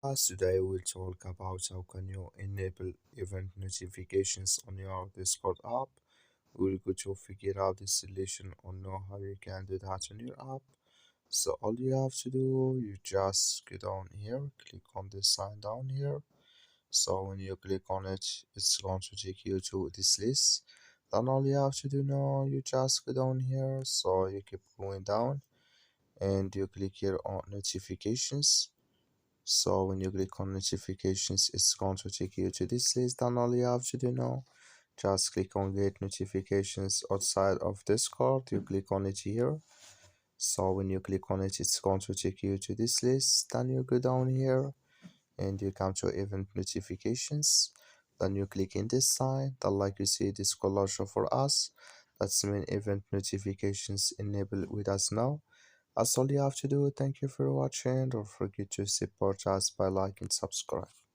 Today we'll talk about how can you enable event notifications on your Discord app. We'll go to figure out the solution or know how you can do that on your app. So all you have to do, you just go down here, click on the sign down here. So when you click on it, it's going to take you to this list. Then all you have to do now, you just go down here. So you keep going down and you click here on notifications. So when you click on notifications, it's going to take you to this list. And all you have to do now, just click on get notifications outside of Discord. You click on it here. So when you click on it, it's going to take you to this list. Then you go down here and you come to event notifications. Then you click in this sign. Then like you see this color show for us. That's the main event notifications enabled with us now. That's all you have to do. Thank you for watching. Don't forget to support us by liking and subscribe.